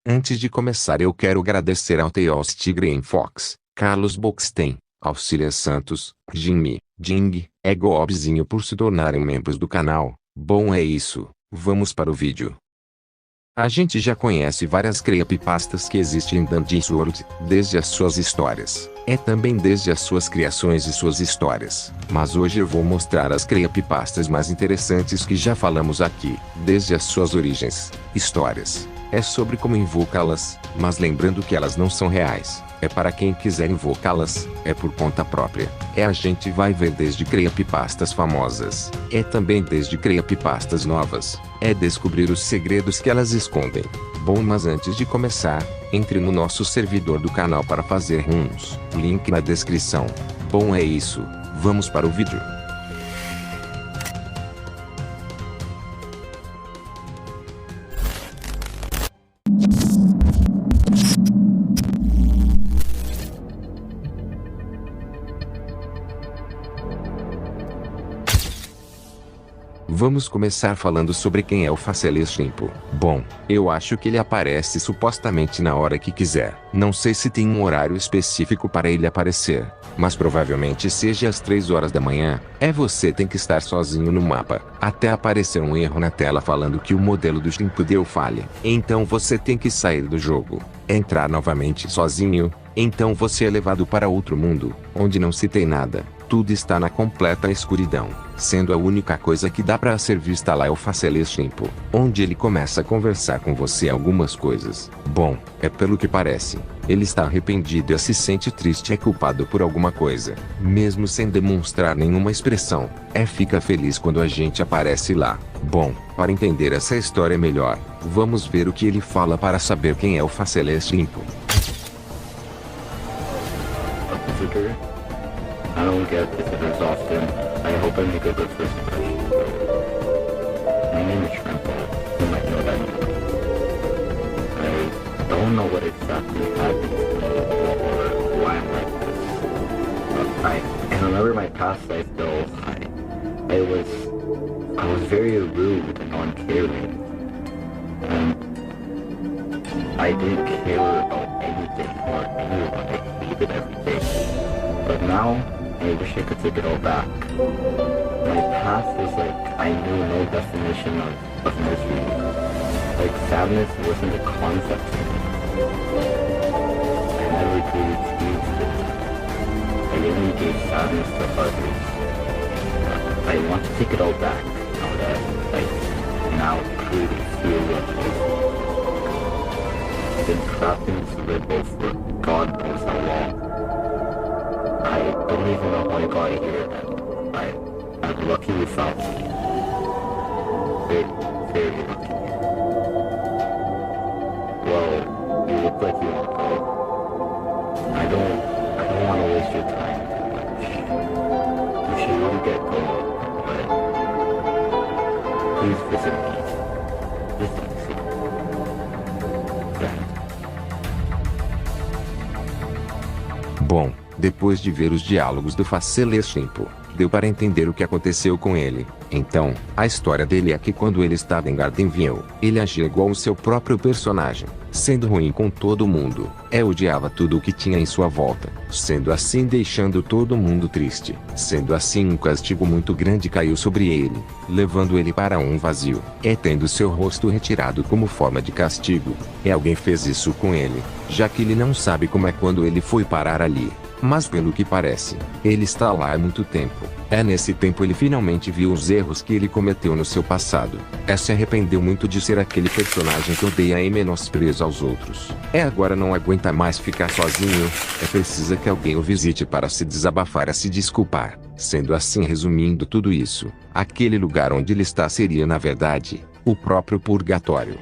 Antes de começar eu quero agradecer ao Theos Tigre Fox, Carlos Boxten, Auxília Santos, Jimmy, Jing, Ego Obzinho por se tornarem membros do canal. Bom é isso, vamos para o vídeo. A gente já conhece várias creepypastas que existem em Dungeons World, desde as suas histórias, também desde as suas criações e suas histórias. Mas hoje eu vou mostrar as creepypastas mais interessantes que já falamos aqui, desde as suas origens, histórias. É sobre como invocá-las, mas lembrando que elas não são reais. É para quem quiser invocá-las, é por conta própria. A gente vai ver desde creepypastas famosas, também desde creepypastas novas. Descobrir os segredos que elas escondem. Bom, mas antes de começar, entre no nosso servidor do canal para fazer runs. Link na descrição. Bom é isso, vamos para o vídeo. Vamos começar falando sobre quem é o Facelestimpo. Bom, eu acho que ele aparece supostamente na hora que quiser. Não sei se tem um horário específico para ele aparecer, mas provavelmente seja às 3 horas da manhã. Você tem que estar sozinho no mapa, até aparecer um erro na tela falando que o modelo do Shrimpo deu falha. Então você tem que sair do jogo, entrar novamente sozinho, então você é levado para outro mundo, onde não se tem nada. Tudo está na completa escuridão, sendo a única coisa que dá para ser vista lá é o Facelestimpo, onde ele começa a conversar com você algumas coisas. Bom, pelo que parece, ele está arrependido e se sente triste e culpado por alguma coisa, mesmo sem demonstrar nenhuma expressão. Fica feliz quando a gente aparece lá. Bom, para entender essa história melhor, vamos ver o que ele fala para saber quem é o Facelestimpo. I don't get visitors often. I hope I make a good first impression. My name is Shrimpo. You might know that. I don't know what exactly happened to me or why I'm like this. But I remember my past life though. I was very rude and uncaring. And I didn't care about anything or anyone. I hated everything. But now, I wish I could take it all back. My past was like, I knew no definition of misery. Like, sadness wasn't a concept to me. I never really experienced it. I only gave sadness to others. I want to take it all back, now that I now truly feel what it is. I've been trapped in this limbo for God knows how long. I don't even know how I got here, and I'm lucky you found me. Very, very lucky. Well, you look like you want to go. I don't want to waste your time too much. You should really get going, but please visit me. Visit me. Friend. Bom, depois de ver os diálogos do Facelestimpo, deu para entender o que aconteceu com ele. Então, a história dele é que quando ele estava em Gardenville, ele agia igual o seu próprio personagem, sendo ruim com todo mundo. Odiava tudo o que tinha em sua volta, sendo assim deixando todo mundo triste. Sendo assim um castigo muito grande caiu sobre ele, levando ele para um vazio, tendo seu rosto retirado como forma de castigo. Alguém fez isso com ele, já que ele não sabe como é quando ele foi parar ali. Mas pelo que parece, ele está lá há muito tempo. Nesse tempo ele finalmente viu os erros que ele cometeu no seu passado. Se arrependeu muito de ser aquele personagem que odeia e menospreza aos outros. Agora não aguenta mais ficar sozinho. Precisa que alguém o visite para se desabafar e se desculpar. Sendo assim, resumindo tudo isso, aquele lugar onde ele está seria na verdade, o próprio purgatório.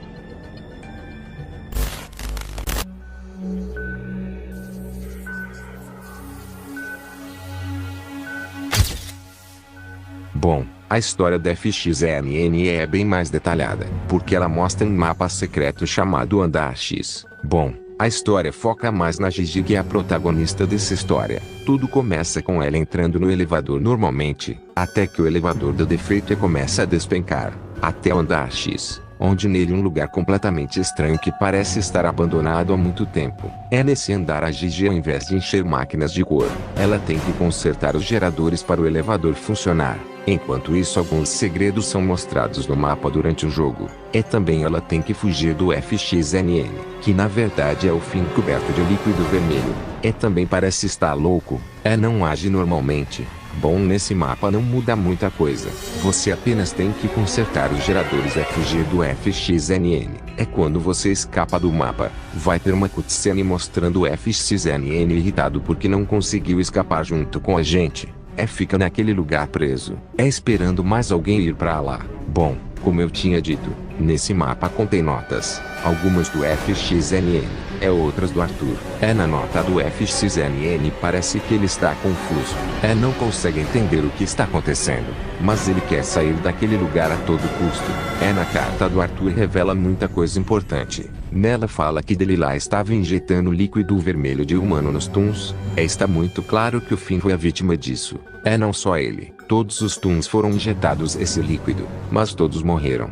Bom, a história da FXMN é bem mais detalhada, porque ela mostra um mapa secreto chamado Andar X. Bom, a história foca mais na Gigi, que é a protagonista dessa história. Tudo começa com ela entrando no elevador normalmente, até que o elevador dá defeito e começa a despencar, até o Andar X. onde nele um lugar completamente estranho que parece estar abandonado há muito tempo. É nesse andar a Gigi, ao invés de encher máquinas de cor, ela tem que consertar os geradores para o elevador funcionar. Enquanto isso, alguns segredos são mostrados no mapa durante o jogo. Também ela tem que fugir do FXNN, que na verdade é o Finn coberto de líquido vermelho. Também parece estar louco. Não age normalmente. Bom, nesse mapa não muda muita coisa. Você apenas tem que consertar os geradores e fugir do FXNN. Quando você escapa do mapa, vai ter uma cutscene mostrando o FXNN irritado porque não conseguiu escapar junto com a gente. Fica naquele lugar preso, esperando mais alguém ir pra lá. Bom, como eu tinha dito, nesse mapa contém notas, algumas do FXNN, outras do Arthur. Na nota do FXNN parece que ele está confuso. Não consegue entender o que está acontecendo, mas ele quer sair daquele lugar a todo custo. Na carta do Arthur revela muita coisa importante. Nela fala que Delilah estava injetando líquido vermelho de humano nos Toons. Está muito claro que o Finn foi a vítima disso. Não só ele, todos os Toons foram injetados esse líquido, mas todos morreram.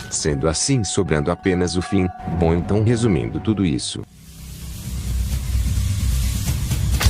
Sendo assim, sobrando apenas o Finn. Bom, então resumindo tudo isso,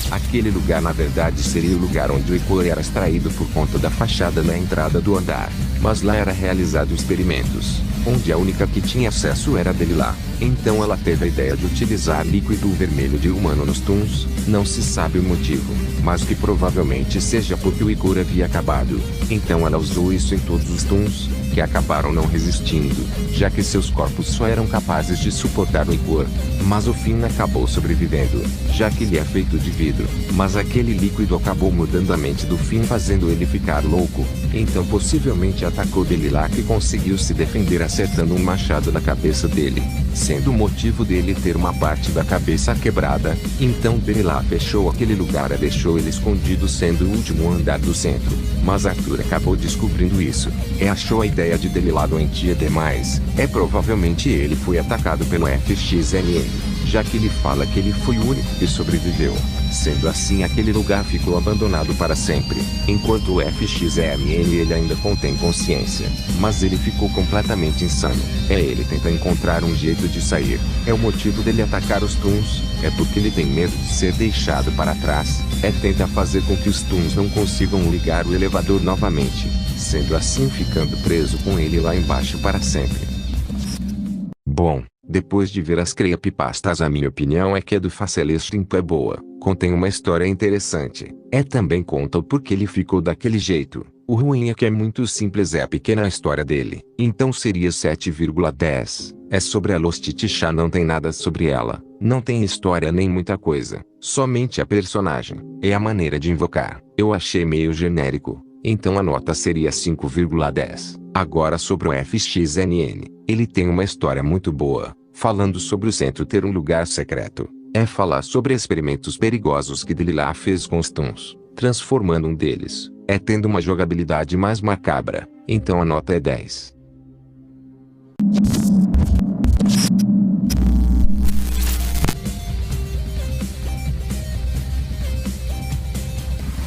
aquele lugar na verdade seria o lugar onde o Ichor era extraído por conta da fachada na entrada do andar, mas lá era realizado experimentos, onde a única que tinha acesso era Delilah. Então ela teve a ideia de utilizar líquido vermelho de humano nos Toons. Não se sabe o motivo, mas que provavelmente seja porque o Ichor havia acabado. Então ela usou isso em todos os Toons, que acabaram não resistindo, já que seus corpos só eram capazes de suportar o Ichor. Mas o Finn acabou sobrevivendo, já que ele é feito de vidro. Mas aquele líquido acabou mudando a mente do Finn, fazendo ele ficar louco. Então possivelmente atacou Delilah, que conseguiu se defender acertando um machado na cabeça dele, sendo o motivo dele ter uma parte da cabeça quebrada. Então Delilah fechou aquele lugar e deixou ele escondido, sendo o último andar do centro. Mas Arthur acabou descobrindo isso, achou a ideia de Delilah doentia demais. Provavelmente ele foi atacado pelo FXNN, já que ele fala que ele foi o único que sobreviveu. Sendo assim, aquele lugar ficou abandonado para sempre. Enquanto o FXNN ele ainda contém consciência, mas ele ficou completamente insano. Ele tenta encontrar um jeito de sair. O motivo dele atacar os Toons, porque ele tem medo de ser deixado para trás. Tenta fazer com que os Toons não consigam ligar o elevador novamente, sendo assim ficando preso com ele lá embaixo para sempre. Bom, depois de ver as creepypastas, a minha opinião é que a do Facelestin é boa, contém uma história interessante. Também conta o porquê ele ficou daquele jeito. O ruim é que é muito simples, a pequena história dele. Então seria 7,10. Sobre a Lost Tisha, não tem nada sobre ela. Não tem história nem muita coisa. Somente a personagem. A maneira de invocar. Eu achei meio genérico. Então a nota seria 5,10. Agora sobre o FXNN. Ele tem uma história muito boa, falando sobre o centro ter um lugar secreto. Falar sobre experimentos perigosos que Delilah fez com os Toons, transformando um deles. Tendo uma jogabilidade mais macabra. Então a nota é 10.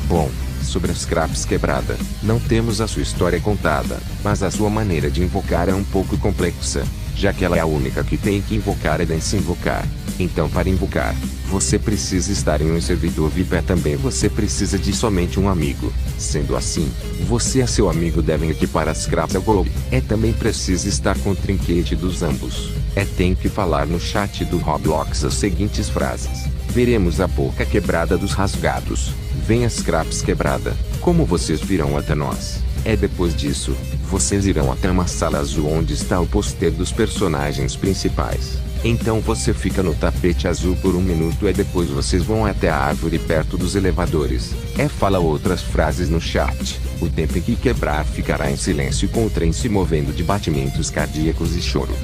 Bom, sobre as Scraps quebrada, não temos a sua história contada, mas a sua maneira de invocar é um pouco complexa, já que ela é a única que tem que invocar e se invocar. Então para invocar, você precisa estar em um servidor VIP. Também você precisa de somente um amigo. Sendo assim, você e seu amigo devem equipar as Scraps ao golpe. Também precisa estar com o trinquete dos ambos. Tem que falar no chat do Roblox as seguintes frases: veremos a boca quebrada dos rasgados. Vem as Scraps quebrada. Como vocês virão até nós? Depois disso, vocês irão até uma sala azul onde está o pôster dos personagens principais. Então você fica no tapete azul por 1 minuto. Depois vocês vão até a árvore perto dos elevadores. Fala outras frases no chat. O tempo em que quebrar ficará em silêncio, com o trem se movendo de batimentos cardíacos e choro.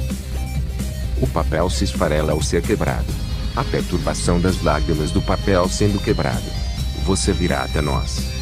O papel se esfarela ao ser quebrado. A perturbação das lágrimas do papel sendo quebrado. Você virá até nós.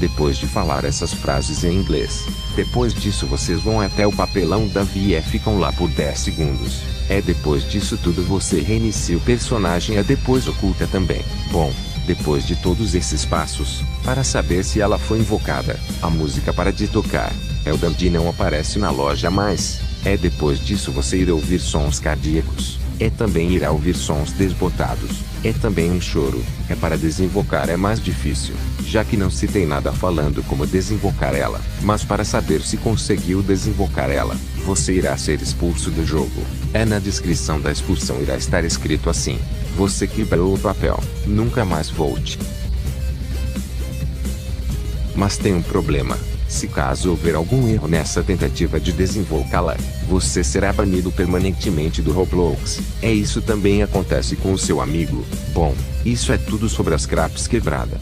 Depois de falar essas frases em inglês. Depois disso vocês vão até o papelão da via e ficam lá por 10 segundos. Depois disso tudo você reinicia o personagem. Depois oculta também. Bom, depois de todos esses passos, para saber se ela foi invocada, a música para de tocar. O Dandy não aparece na loja mais. Depois disso você irá ouvir sons cardíacos. Também irá ouvir sons desbotados. Também um choro. Para desinvocar é mais difícil, já que não se tem nada falando como desinvocar ela. Mas para saber se conseguiu desinvocar ela, você irá ser expulso do jogo. Na descrição da expulsão irá estar escrito assim: você quebrou o papel, nunca mais volte. Mas tem um problema. Se caso houver algum erro nessa tentativa de desinvocá-la, você será banido permanentemente do Roblox. Isso também acontece com o seu amigo. Bom, isso é tudo sobre as craps quebrada.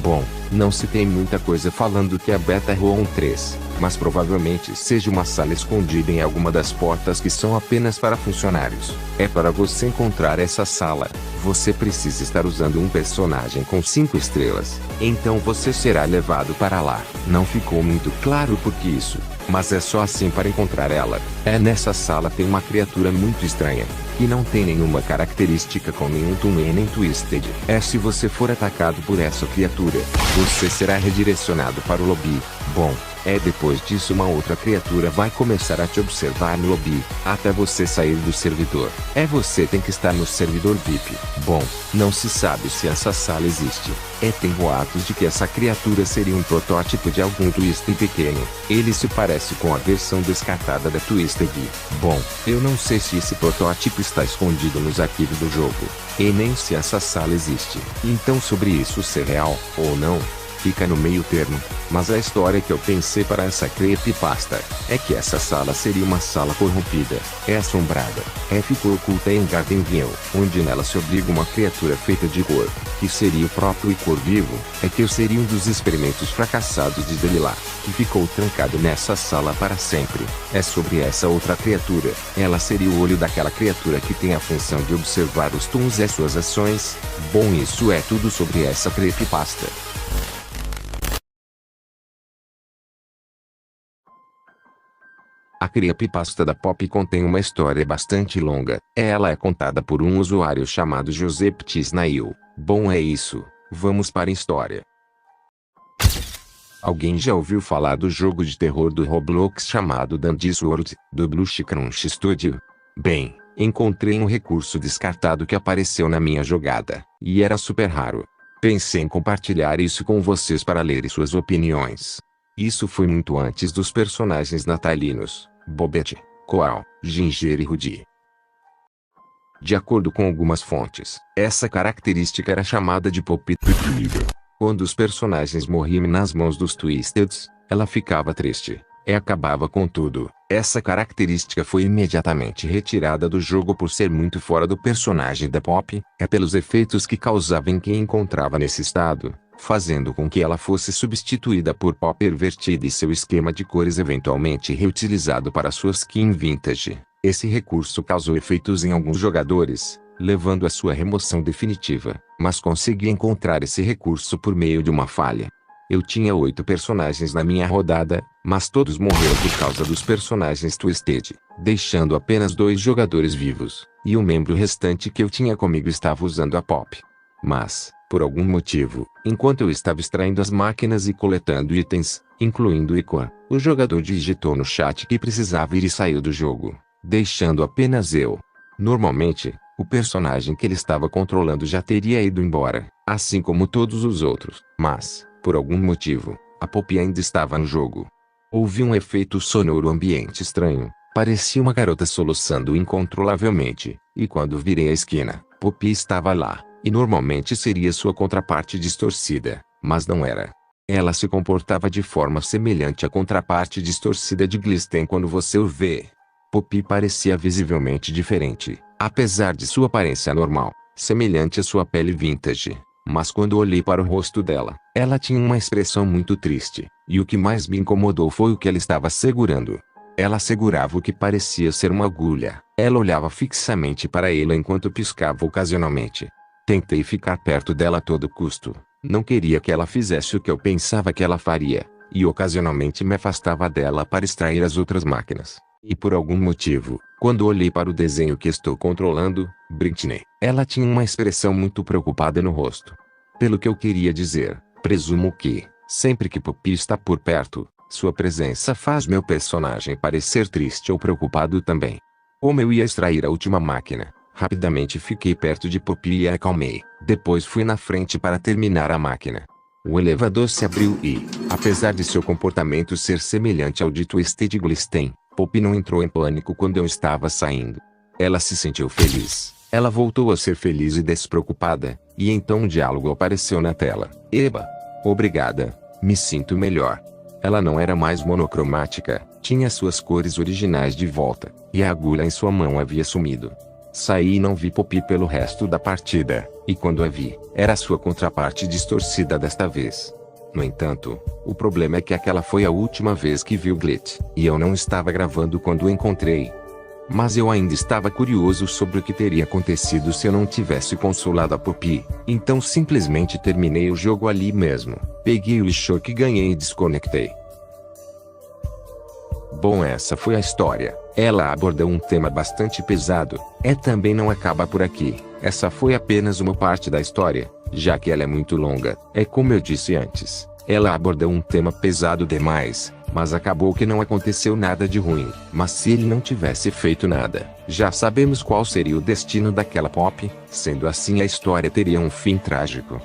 Bom, não se tem muita coisa falando que a Beta Room 3, mas provavelmente seja uma sala escondida em alguma das portas que são apenas para funcionários. Para você encontrar essa sala, você precisa estar usando um personagem com 5 estrelas. Então você será levado para lá. Não ficou muito claro por que isso, mas é só assim para encontrar ela. Nessa sala tem uma criatura muito estranha, que não tem nenhuma característica com nenhum Toon nem Twisted. Se você for atacado por essa criatura, você será redirecionado para o lobby. Bom, depois disso uma outra criatura vai começar a te observar no lobby, até você sair do servidor. Você tem que estar no servidor VIP. Bom, não se sabe se essa sala existe. Tem boatos de que essa criatura seria um protótipo de algum Twisted pequeno. Ele se parece com a versão descartada da Twisted. Bom, eu não sei se esse protótipo está escondido nos arquivos do jogo, e nem se essa sala existe. Então sobre isso ser real, ou não, fica no meio termo. Mas a história que eu pensei para essa creepypasta é que essa sala seria uma sala corrompida, assombrada. Ficou oculta em Gardenville, onde nela se obriga uma criatura feita de cor, que seria o próprio Icor vivo, que eu seria um dos experimentos fracassados de Delilah, que ficou trancado nessa sala para sempre. Sobre essa outra criatura, ela seria o olho daquela criatura que tem a função de observar os Toons e suas ações. Bom, isso é tudo sobre essa creepypasta. A creepypasta da Pop contém uma história bastante longa. Ela é contada por um usuário chamado José Ptisnail. Bom, é isso. Vamos para a história. Alguém já ouviu falar do jogo de terror do Roblox chamado Dandy's World, do Blush Crunch Studio? Bem, encontrei um recurso descartado que apareceu na minha jogada, e era super raro. Pensei em compartilhar isso com vocês para ler suas opiniões. Isso foi muito antes dos personagens natalinos, Bobette, Koal, Ginger e Rudy. De acordo com algumas fontes, essa característica era chamada de Pop deprimida. Quando os personagens morriam nas mãos dos Twisteds, ela ficava triste, e acabava com tudo. Essa característica foi imediatamente retirada do jogo por ser muito fora do personagem da Pop, pelos efeitos que causava em quem encontrava nesse estado, fazendo com que ela fosse substituída por Pop pervertida e seu esquema de cores eventualmente reutilizado para sua skin vintage. Esse recurso causou efeitos em alguns jogadores, levando à sua remoção definitiva, mas consegui encontrar esse recurso por meio de uma falha. Eu tinha 8 personagens na minha rodada, mas todos morreram por causa dos personagens Twisted, deixando apenas 2 jogadores vivos, e o membro restante que eu tinha comigo estava usando a Pop. Mas, por algum motivo, enquanto eu estava extraindo as máquinas e coletando itens, incluindo o Icor, o jogador digitou no chat que precisava ir e saiu do jogo, deixando apenas eu. Normalmente, o personagem que ele estava controlando já teria ido embora, assim como todos os outros, mas, por algum motivo, a Pop ainda estava no jogo. Houve um efeito sonoro ambiente estranho, parecia uma garota soluçando incontrolavelmente, e quando virei a esquina, Pop estava lá, e normalmente seria sua contraparte distorcida, mas não era. Ela se comportava de forma semelhante à contraparte distorcida de Glisten quando você o vê. Pop parecia visivelmente diferente, apesar de sua aparência normal, semelhante à sua pele vintage. Mas quando olhei para o rosto dela, ela tinha uma expressão muito triste, e o que mais me incomodou foi o que ela estava segurando. Ela segurava o que parecia ser uma agulha. Ela olhava fixamente para ele enquanto piscava ocasionalmente. Tentei ficar perto dela a todo custo. Não queria que ela fizesse o que eu pensava que ela faria, e ocasionalmente me afastava dela para extrair as outras máquinas. E por algum motivo, quando olhei para o desenho que estou controlando, Britney, ela tinha uma expressão muito preocupada no rosto. Pelo que eu queria dizer, presumo que, sempre que Poppy está por perto, sua presença faz meu personagem parecer triste ou preocupado também. Como eu ia extrair a última máquina, rapidamente fiquei perto de Poppy e a acalmei. Depois fui na frente para terminar a máquina. O elevador se abriu e, apesar de seu comportamento ser semelhante ao de Twisted Glisten, Poppy não entrou em pânico quando eu estava saindo. Ela se sentiu feliz. Ela voltou a ser feliz e despreocupada, e então um diálogo apareceu na tela. Eba! Obrigada, me sinto melhor. Ela não era mais monocromática, tinha suas cores originais de volta, e a agulha em sua mão havia sumido. Saí e não vi Poppy pelo resto da partida, e quando a vi, era sua contraparte distorcida desta vez. No entanto, o problema é que aquela foi a última vez que vi o Glit, e eu não estava gravando quando o encontrei. Mas eu ainda estava curioso sobre o que teria acontecido se eu não tivesse consolado a Poppy, então simplesmente terminei o jogo ali mesmo, peguei o lixo que ganhei e desconectei. Bom, essa foi a história. Ela abordou um tema bastante pesado. Também não acaba por aqui. Essa foi apenas uma parte da história, já que ela é muito longa. Como eu disse antes, ela abordou um tema pesado demais, mas acabou que não aconteceu nada de ruim. Mas se ele não tivesse feito nada, já sabemos qual seria o destino daquela Poppy. Sendo assim, a história teria um fim trágico.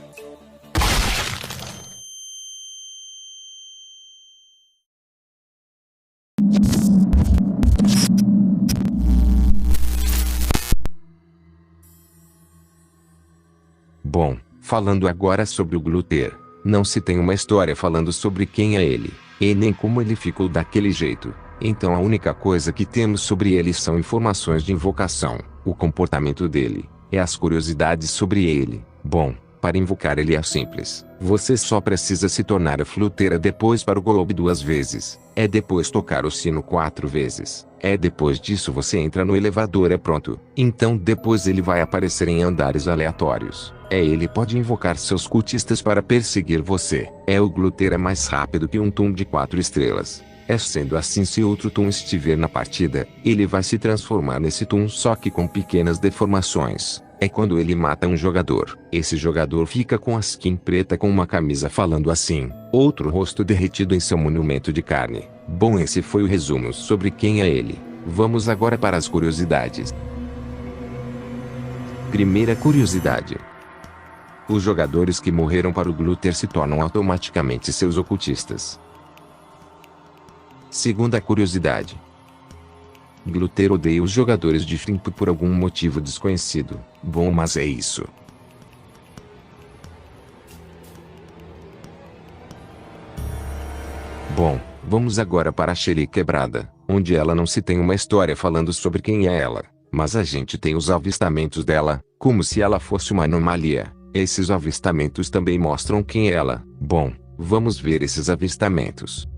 Bom, falando agora sobre o Glutter, não se tem uma história falando sobre quem é ele, e nem como ele ficou daquele jeito. Então a única coisa que temos sobre ele são informações de invocação, o comportamento dele, e as curiosidades sobre ele. Bom, para invocar ele é simples. Você só precisa se tornar a fluteira depois para o globe 2 vezes. Depois tocar o sino 4 vezes. Depois disso você entra no elevador, pronto. Então depois ele vai aparecer em andares aleatórios. Ele pode invocar seus cultistas para perseguir você. O Glutter é mais rápido que um Toon de 4 estrelas. Sendo assim, se outro Toon estiver na partida, ele vai se transformar nesse Toon, só que com pequenas deformações. Quando ele mata um jogador, esse jogador fica com a skin preta com uma camisa falando assim, outro rosto derretido em seu monumento de carne. Bom, esse foi o resumo sobre quem é ele. Vamos agora para as curiosidades. Primeira curiosidade. Os jogadores que morreram para o Glutter se tornam automaticamente seus ocultistas. Segunda curiosidade. Glutter odeia os jogadores de Shrimp por algum motivo desconhecido. Bom, mas é isso. Bom, vamos agora para a Shelly Quebrada, onde ela não se tem uma história falando sobre quem é ela, mas a gente tem os avistamentos dela, como se ela fosse uma anomalia. Esses avistamentos também mostram quem é ela. Bom, vamos ver esses avistamentos.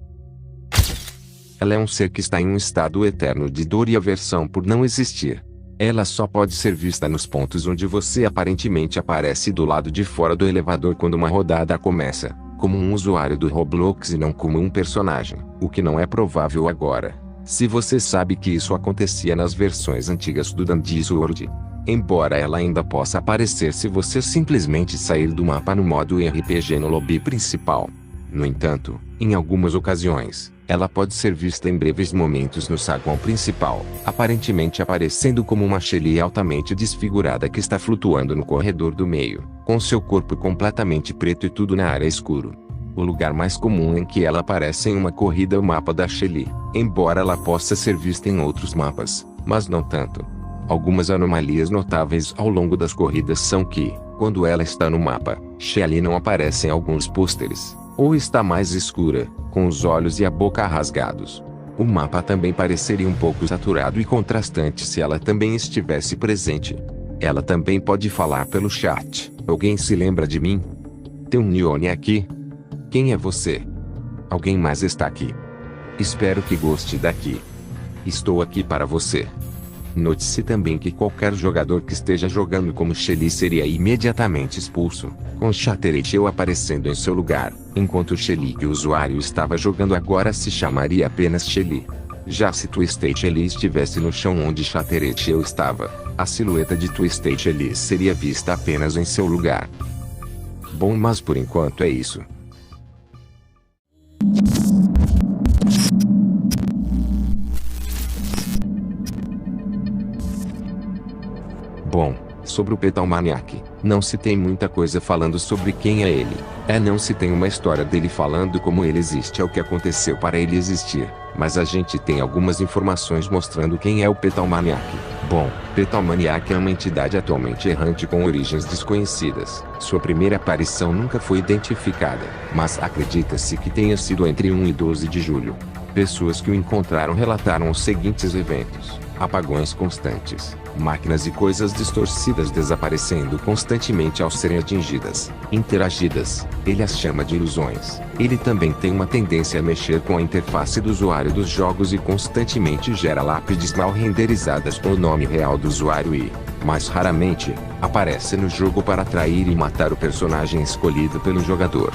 Ela é um ser que está em um estado eterno de dor e aversão por não existir. Ela só pode ser vista nos pontos onde você aparentemente aparece do lado de fora do elevador quando uma rodada começa, como um usuário do Roblox e não como um personagem, o que não é provável agora. Se você sabe que isso acontecia nas versões antigas do Dandy Sword. Embora ela ainda possa aparecer se você simplesmente sair do mapa no modo RPG no lobby principal. No entanto, em algumas ocasiões, ela pode ser vista em breves momentos no saguão principal, aparentemente aparecendo como uma Shelly altamente desfigurada que está flutuando no corredor do meio, com seu corpo completamente preto e tudo na área escuro. O lugar mais comum em que ela aparece em uma corrida é o mapa da Shelly, embora ela possa ser vista em outros mapas, mas não tanto. Algumas anomalias notáveis ao longo das corridas são que, quando ela está no mapa, Shelly não aparece em alguns pôsteres, ou está mais escura, com os olhos e a boca rasgados. O mapa também pareceria um pouco saturado e contrastante se ela também estivesse presente. Ela também pode falar pelo chat. Alguém se lembra de mim? Tem um Neone aqui? Quem é você? Alguém mais está aqui? Espero que goste daqui. Estou aqui para você. Note-se também que qualquer jogador que esteja jogando como Shelly seria imediatamente expulso, com Chatterit aparecendo em seu lugar, enquanto o Shelly que o usuário estava jogando agora se chamaria apenas Shelly. Já se Twisted Ellie estivesse no chão onde Chattered eu estava, a silhueta de Twisted Ellie seria vista apenas em seu lugar. Bom, mas por enquanto é isso. Bom, sobre o Petal Maniac, não se tem muita coisa falando sobre quem é ele. Não se tem uma história dele falando como ele existe ou o que aconteceu para ele existir, mas a gente tem algumas informações mostrando quem é o Petal Maniac. Bom, Petal Maniac é uma entidade atualmente errante com origens desconhecidas. Sua primeira aparição nunca foi identificada, mas acredita-se que tenha sido entre 1 e 12 de julho. Pessoas que o encontraram relataram os seguintes eventos: apagões constantes, máquinas e coisas distorcidas desaparecendo constantemente ao serem atingidas, interagidas. Ele as chama de ilusões. Ele também tem uma tendência a mexer com a interface do usuário dos jogos e constantemente gera lápides mal renderizadas com o nome real do usuário e, mais raramente, aparece no jogo para atrair e matar o personagem escolhido pelo jogador.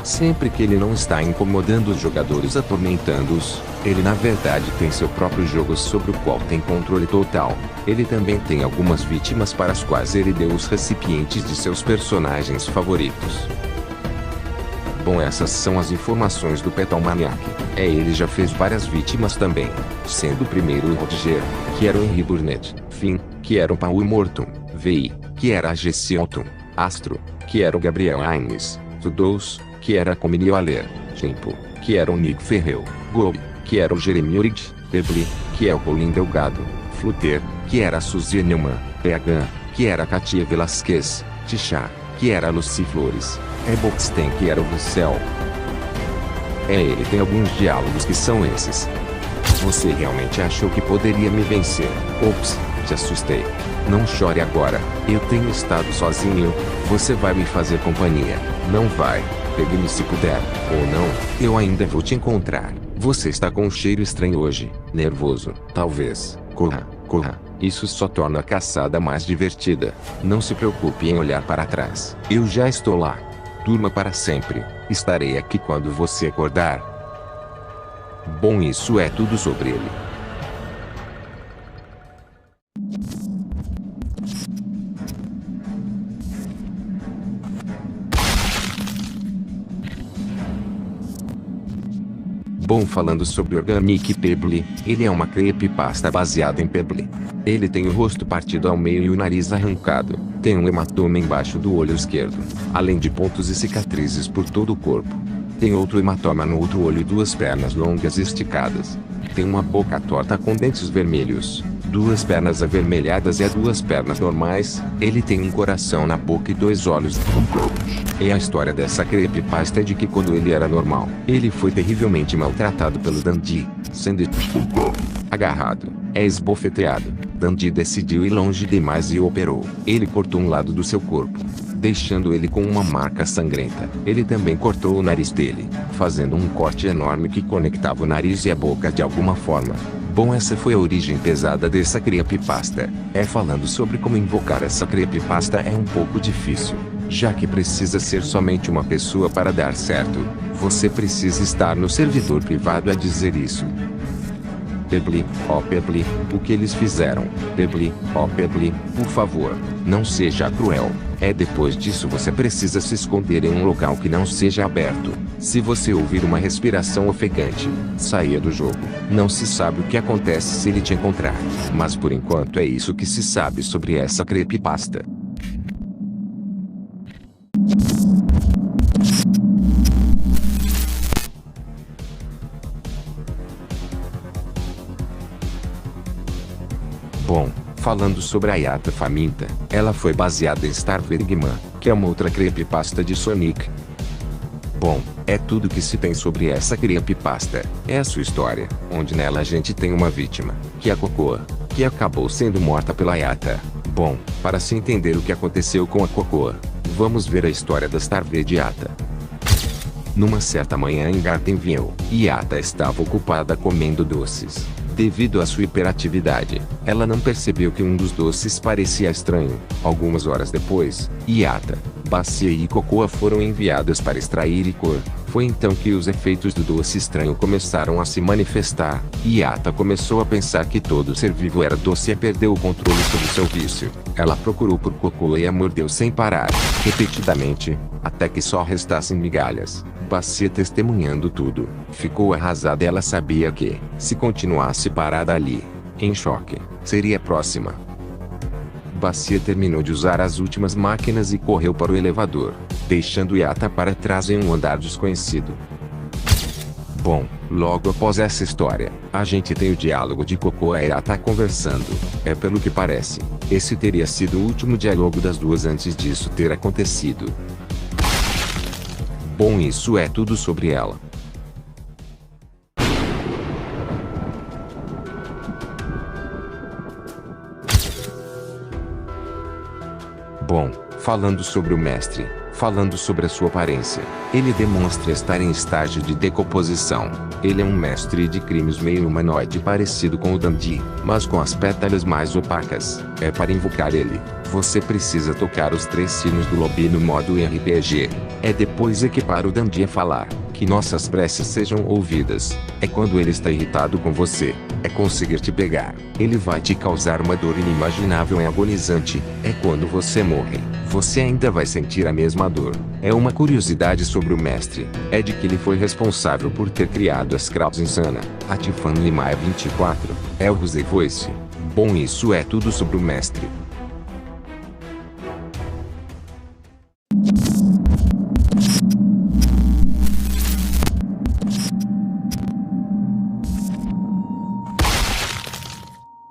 Sempre que ele não está incomodando os jogadores atormentando-os, ele na verdade tem seu próprio jogo sobre o qual tem controle total. Ele também tem algumas vítimas para as quais ele deu os recipientes de seus personagens favoritos. Bom, essas são as informações do Petal Maniac. Ele já fez várias vítimas também, sendo o primeiro o Roger, que era o Henry Burnett, Finn, que era o Paul Morton, Vi, que era a Jesse Alton, Astro, que era o Gabriel Aines, Tudous, que era a Comini Waller, Tempo, que era o Nick Ferrell, Gob, que era o Jeremy Orig, Pebble, que é o Colin Delgado, Flutter, que era a Suzy Neumann, PH, que era a Katia Velasquez, Tisha, que era a Lucy Flores, Boxten, que era o Russell. Ele tem alguns diálogos que são esses: você realmente achou que poderia me vencer? Ops, te assustei. Não chore agora, eu tenho estado sozinho, você vai me fazer companhia, não vai? Pegue-me se puder, ou não, eu ainda vou te encontrar. Você está com um cheiro estranho hoje, nervoso, talvez. Corra, corra, isso só torna a caçada mais divertida. Não se preocupe em olhar para trás, eu já estou lá. Durma para sempre, estarei aqui quando você acordar. Bom, isso é tudo sobre ele. Bom, falando sobre Organic Pebble, ele é uma creepypasta baseada em Pebble. Ele tem o rosto partido ao meio e o nariz arrancado, tem um hematoma embaixo do olho esquerdo, além de pontos e cicatrizes por todo o corpo. Tem outro hematoma no outro olho e 2 pernas longas e esticadas. Tem uma boca torta com dentes vermelhos, 2 pernas avermelhadas e 2 pernas normais. Ele tem um coração na boca e 2 olhos arrancados. E a história dessa creepypasta é de que quando ele era normal, ele foi terrivelmente maltratado pelo Dundee, sendo agarrado, esbofeteado. Dundee decidiu ir longe demais e o operou. Ele cortou um lado do seu corpo, deixando ele com uma marca sangrenta. Ele também cortou o nariz dele, fazendo um corte enorme que conectava o nariz e a boca de alguma forma. Bom, essa foi a origem pesada dessa creepypasta. Falando sobre como invocar essa creepypasta é um pouco difícil, já que precisa ser somente uma pessoa para dar certo. Você precisa estar no servidor privado a dizer isso. Pebble, oh Pebble, o que eles fizeram? Pebble, oh Pebble, por favor, não seja cruel. Depois disso você precisa se esconder em um local que não seja aberto. Se você ouvir uma respiração ofegante, saia do jogo. Não se sabe o que acontece se ele te encontrar. Mas por enquanto é isso que se sabe sobre essa creepypasta. Bom, falando sobre a Yata Faminta, ela foi baseada em Starvergman, que é uma outra creepypasta de Sonic. Bom, é tudo que se tem sobre essa creepypasta. É a sua história, onde nela a gente tem uma vítima, que é a Cocoa, que acabou sendo morta pela Yata. Bom, para se entender o que aconteceu com a Cocoa, vamos ver a história da Starved Yata. Numa certa manhã em Gardenville, Yata estava ocupada comendo doces. Devido à sua hiperatividade, ela não percebeu que um dos doces parecia estranho. Algumas horas depois, Yata, Bacia e Cocoa foram enviadas para extrair licor, Foi então que os efeitos do doce estranho começaram a se manifestar, e Yata começou a pensar que todo ser vivo era doce e perdeu o controle sobre seu vício. Ela procurou por Cocoa e a mordeu sem parar, repetidamente, até que só restassem migalhas. Bacia, testemunhando tudo, ficou arrasada. Ela sabia que, se continuasse parada ali, em choque, seria a próxima. Bacia terminou de usar as últimas máquinas e correu para o elevador, deixando Yata para trás em um andar desconhecido. Bom, logo após essa história, a gente tem o diálogo de Cocoa e Yata conversando. Pelo que parece, esse teria sido o último diálogo das duas antes disso ter acontecido. Bom, isso é tudo sobre ela. Bom, falando sobre o mestre, falando sobre a sua aparência, ele demonstra estar em estágio de decomposição. Ele é um mestre de crimes meio humanoide parecido com o Dandy, mas com as pétalas mais opacas. Para invocar ele, você precisa tocar os 3 sinos do lobby no modo RPG. Depois equipar o Dandy a falar, que nossas preces sejam ouvidas. Quando ele está irritado com você. Conseguir te pegar. Ele vai te causar uma dor inimaginável e agonizante. Quando você morre, você ainda vai sentir a mesma dor. Uma curiosidade sobre o mestre, de que ele foi responsável por ter criado as Kraus Insana, a Tiffany Limaia 24, o Rose Voice. Bom, isso é tudo sobre o mestre.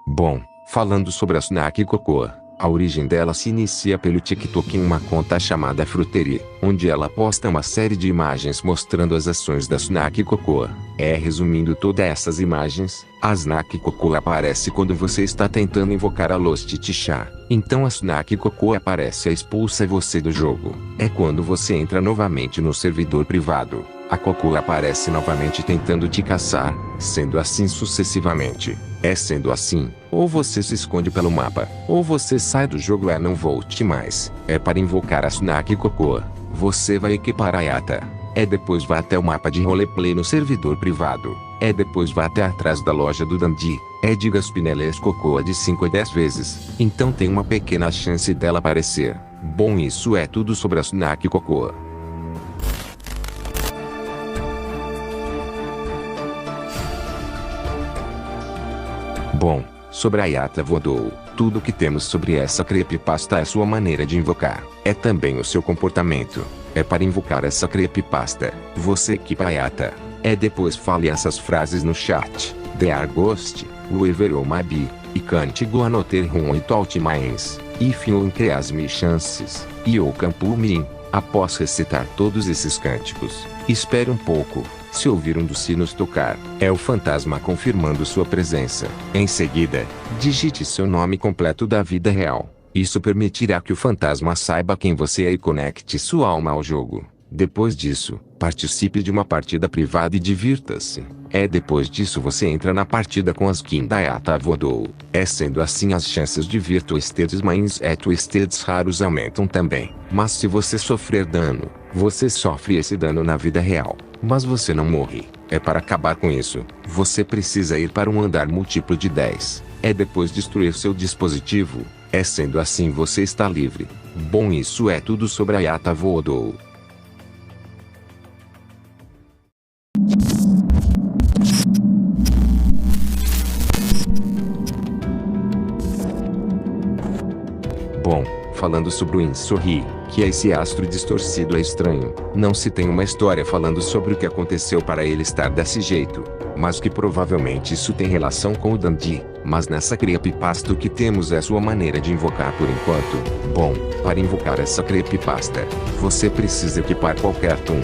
Bom, falando sobre a Snack Cocoa, a origem dela se inicia pelo TikTok em uma conta chamada Fruterie, onde ela posta uma série de imagens mostrando as ações da Snack Cocoa. Resumindo todas essas imagens, a Snack Cocoa aparece quando você está tentando invocar a Lost Tisha. Então a Snack Cocoa aparece e expulsa você do jogo. Quando você entra novamente no servidor privado, a Cocoa aparece novamente tentando te caçar, sendo assim sucessivamente. Sendo assim, ou você se esconde pelo mapa, ou você sai do jogo e não volte mais. Para invocar a Snack Cocoa, você vai equipar a Yata. Depois vá até o mapa de roleplay no servidor privado. Depois vá até atrás da loja do Dandy. Diga as Pineles Cocoa de 5 a 10 vezes. Então tem uma pequena chance dela aparecer. Bom, isso é tudo sobre a Snack Cocoa. Bom, sobre a Yata Vodou, tudo que temos sobre essa creepypasta é sua maneira de invocar. Também o seu comportamento. Para invocar essa creepypasta, você equipa a Yata. Depois fale essas frases no chat. The Arghost, Weaver ou Mabi, e can't go anoter rum e talk mines, if you increase me chances, e o campo min. Após recitar todos esses cânticos, espere um pouco. Se ouvir um dos sinos tocar, o fantasma confirmando sua presença. Em seguida, digite seu nome completo da vida real. Isso permitirá que o fantasma saiba quem você é e conecte sua alma ao jogo. Depois disso, participe de uma partida privada e divirta-se. Depois disso você entra na partida com as skins da Yata Vodou. Sendo assim, as chances de vir Twisted Minds Twisted raros aumentam também. Mas se você sofrer dano, você sofre esse dano na vida real. Mas você não morre. Para acabar com isso, você precisa ir para um andar múltiplo de 10. Depois destruir seu dispositivo. Sendo assim, você está livre. Bom, isso é tudo sobre a Yata Vodou. Bom, falando sobre o Insorri, que é esse astro distorcido estranho, não se tem uma história falando sobre o que aconteceu para ele estar desse jeito, mas que provavelmente isso tem relação com o Dandy, mas nessa creepypasta o que temos é sua maneira de invocar por enquanto. Bom, para invocar essa creepypasta, você precisa equipar qualquer toon.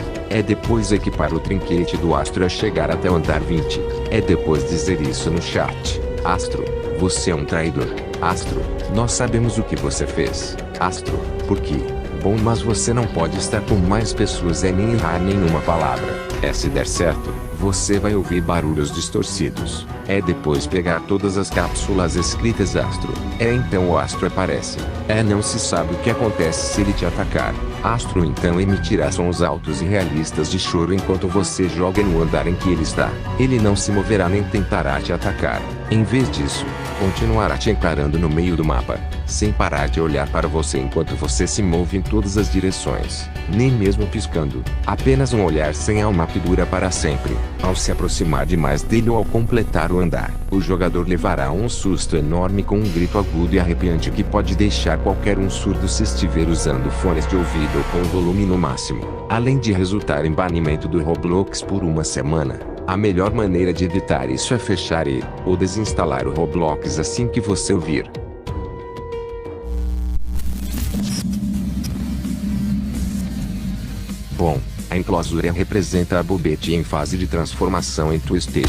Depois equipar o trinquete do astro a chegar até o andar 20. Depois dizer isso no chat. Astro, você é um traidor. Astro, nós sabemos o que você fez. Astro, por quê? Bom, mas você não pode estar com mais pessoas nem errar nenhuma palavra. Se der certo, você vai ouvir barulhos distorcidos. Depois pegar todas as cápsulas escritas Astro. Então o Astro aparece. Não se sabe o que acontece se ele te atacar. Astro então emitirá sons altos e realistas de choro enquanto você joga no andar em que ele está. Ele não se moverá nem tentará te atacar. Em vez disso, continuará te encarando no meio do mapa, sem parar de olhar para você enquanto você se move em todas as direções, nem mesmo piscando. Apenas um olhar sem alma que dura para sempre. Ao se aproximar demais dele ou ao completar o andar, o jogador levará um susto enorme com um grito agudo e arrepiante que pode deixar qualquer um surdo se estiver usando fones de ouvido ou com o volume no máximo, além de resultar em banimento do Roblox por uma semana. A melhor maneira de evitar isso é fechar ou desinstalar o Roblox assim que você ouvir. Bom, a enclosure representa a Bobette em fase de transformação em Twisted.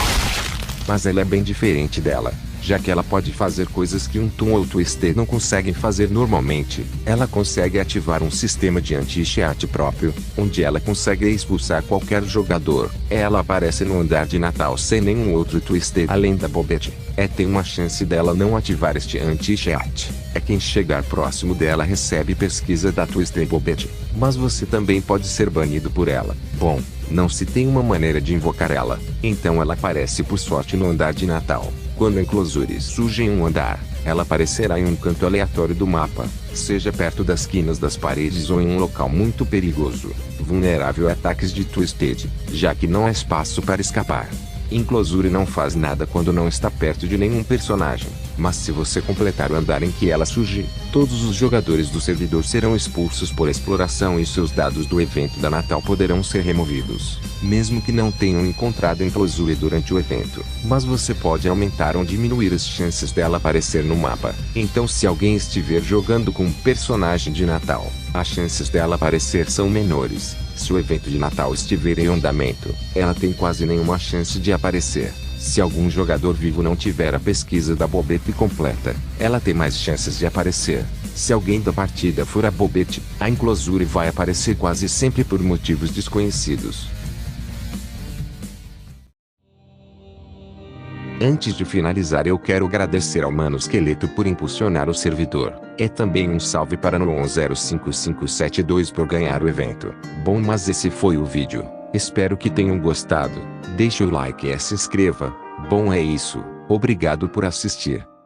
Mas ela é bem diferente dela, já que ela pode fazer coisas que um Toon ou Twisted não conseguem fazer normalmente. Ela consegue ativar um sistema de anti-cheat próprio, onde ela consegue expulsar qualquer jogador. Ela aparece no andar de Natal sem nenhum outro Twisted além da Bobette. Tem uma chance dela não ativar este anti-cheat. Quem chegar próximo dela recebe pesquisa da Twisted Bobette. Mas você também pode ser banido por ela. Bom, não se tem uma maneira de invocar ela, então ela aparece por sorte no andar de Natal. Quando a enclosure surge em um andar, ela aparecerá em um canto aleatório do mapa, seja perto das quinas das paredes ou em um local muito perigoso, vulnerável a ataques de Twisted, já que não há espaço para escapar. Enclosure não faz nada quando não está perto de nenhum personagem, mas se você completar o andar em que ela surge, todos os jogadores do servidor serão expulsos por exploração e seus dados do evento da Natal poderão ser removidos, mesmo que não tenham encontrado Enclosure durante o evento. Mas você pode aumentar ou diminuir as chances dela aparecer no mapa. Então se alguém estiver jogando com um personagem de Natal, as chances dela aparecer são menores. Se o evento de Natal estiver em andamento, ela tem quase nenhuma chance de aparecer. Se algum jogador vivo não tiver a pesquisa da Bobette completa, ela tem mais chances de aparecer. Se alguém da partida for a Bobette, a enclosure vai aparecer quase sempre por motivos desconhecidos. Antes de finalizar, eu quero agradecer ao Mano Esqueleto por impulsionar o servidor. Também um salve para Noon05572 por ganhar o evento. Bom, mas esse foi o vídeo. Espero que tenham gostado. Deixe o like e se inscreva. Bom, é isso. Obrigado por assistir.